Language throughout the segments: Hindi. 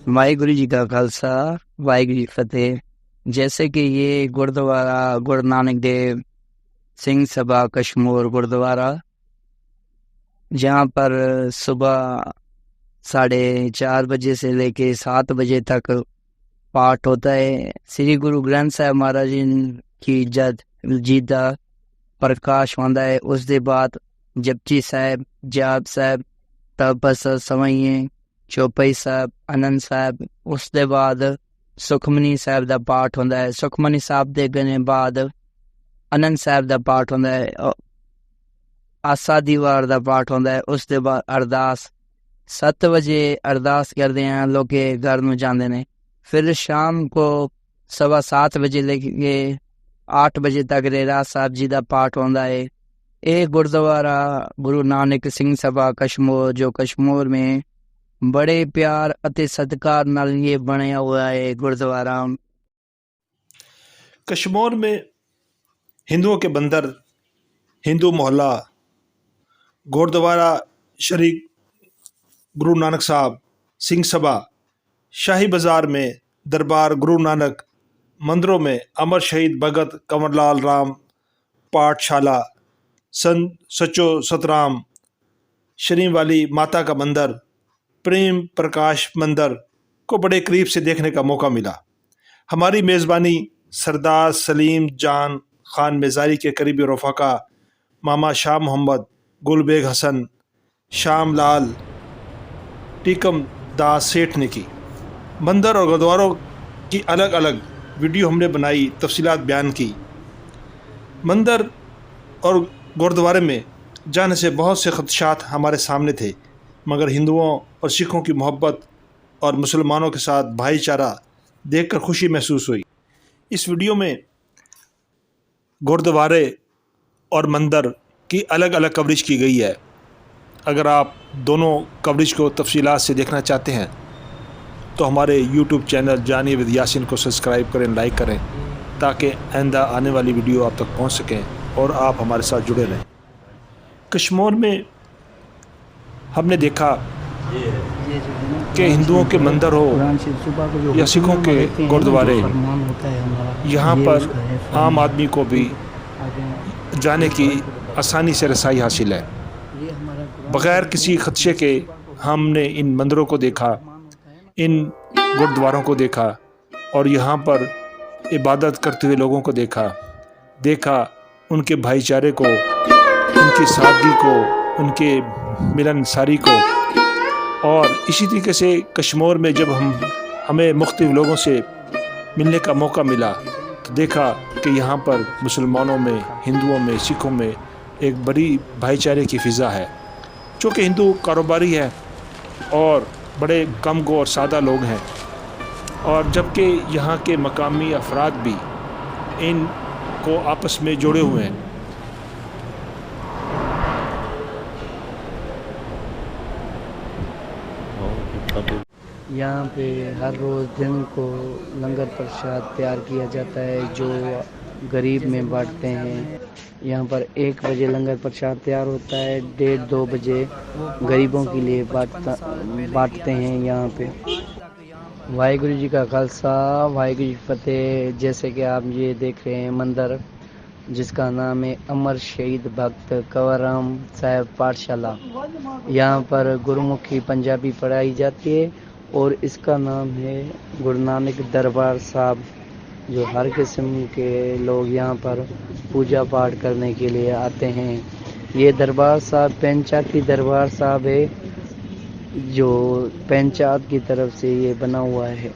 ਵਾਹਿਗੁਰੂ ਜੀ ਕਾ ਖਾਲਸਾ ਵਾਹਿਗुरु जी फतेह। जैसे कि ये गुरुद्वारा गुरु नानक देव सिंह सभा कश्मीर गुरुद्वारा, जहाँ पर सुबह 4:30 बजे से लेके 7 बजे तक पाठ होता है। श्री गुरु ग्रंथ साहब महाराज की जी का प्रकाश होता है। उस दे बाद जपजी साहब, जाप साहब, तपस सवैये, चौपाई साहब, आनंद साहब। उस दे बाद सुखमनी साहब का पाठ होता है। सुखमनी साहब दे गने बाद आनंद साहब का पाठ होता है। आसा दीवार का पाठ होता है। उस दे बाद अरदास 7 बजे अरदास करते हैं, लोग घर में जाते हैं। फिर शाम को 7:15 बजे लेके 8 बजे तक रहरास साहब जी का पाठ होता है। ये गुरुद्वारा गुरु नानक सिंह सभा कश्मीर, जो कश्मीर में बड़े प्यार अते सत्कार नाल ये बनया हुआ है गुरुद्वारा। कश्मीर में हिंदुओं के बंदर, हिंदू मोहल्ला, गुरुद्वारा श्री गुरु नानक साहब सिंह सभा, शाही बाजार में दरबार गुरु नानक, मंदिरों में अमर शहीद भगत कंवरलाल राम पाठशाला, संत सचो सतराम, शरीम वाली माता का मंदिर, प्रेम प्रकाश मंदिर को बड़े करीब से देखने का मौका मिला। हमारी मेज़बानी सरदार सलीम जान खान मेज़ारी के करीबी रफ़ाका मामा शाह मोहम्मद, गुलबेग हसन, शाम लाल, टीकम दास सेठ ने की। मंदिर और गुरुद्वारों की अलग अलग वीडियो हमने बनाई, तफसीलात बयान की। मंदिर और गुरुद्वारे में जाने से बहुत से खदशात हमारे सामने थे, मगर हिंदुओं और सिखों की मोहब्बत और मुसलमानों के साथ भाईचारा देखकर खुशी महसूस हुई। इस वीडियो में गुरुद्वारे और मंदिर की अलग अलग कवरेज की गई है। अगर आप दोनों कवरेज को तफसीलात से देखना चाहते हैं तो हमारे YouTube चैनल जानिए विद यासिन को सब्सक्राइब करें, लाइक करें, ताकि आइंदा आने वाली वीडियो आप तक पहुंच सकें और आप हमारे साथ जुड़े रहें। कश्मीर में हमने देखा कि हिंदुओं के मंदिर हो या सिखों के गुरुद्वारे, यहाँ पर आम आदमी को भी जाने की आसानी से रसाई हासिल है। बग़ैर किसी खदशे के हमने इन मंदिरों को देखा, इन गुरुद्वारों को देखा और यहाँ पर इबादत करते हुए लोगों को देखा उनके भाईचारे को, उनकी सादगी को, उनके मिलनसारी को। और इसी तरीके से कश्मीर में जब हमें मुख्तलिफ लोगों से मिलने का मौका मिला तो देखा कि यहाँ पर मुसलमानों में, हिंदुओं में, सिखों में एक बड़ी भाईचारे की फ़िज़ा है। चूँकि हिंदू कारोबारी है और बड़े कम गो और सादा लोग हैं, और जबकि यहाँ के मकामी अफराद भी इन को आपस में जोड़े हुए हैं। यहाँ पे हर रोज़ दिन को लंगर प्रसाद तैयार किया जाता है, जो गरीब में बांटते हैं। यहाँ पर 1 बजे लंगर प्रसाद तैयार होता है, 1:30-2 बजे गरीबों के लिए बांटते हैं यहाँ पे। वाहिगुरु जी का खालसा वाहिगुरु जी फतेह। जैसे कि आप ये देख रहे हैं मंदिर, जिसका नाम है अमर शहीद भक्त कंवरराम साहब पाठशाला। यहाँ पर गुरुमुखी पंजाबी पढ़ाई जाती है और इसका नाम है गुरु नानक दरबार साहब, जो हर किस्म के लोग यहाँ पर पूजा पाठ करने के लिए आते हैं। ये दरबार साहब पंचायती दरबार साहब है, जो पंचायत की तरफ से ये बना हुआ है।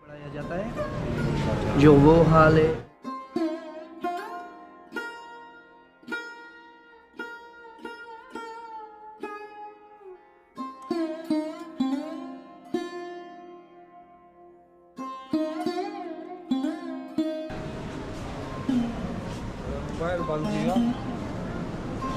पढ़ाया जाता है, जो वो हाल है।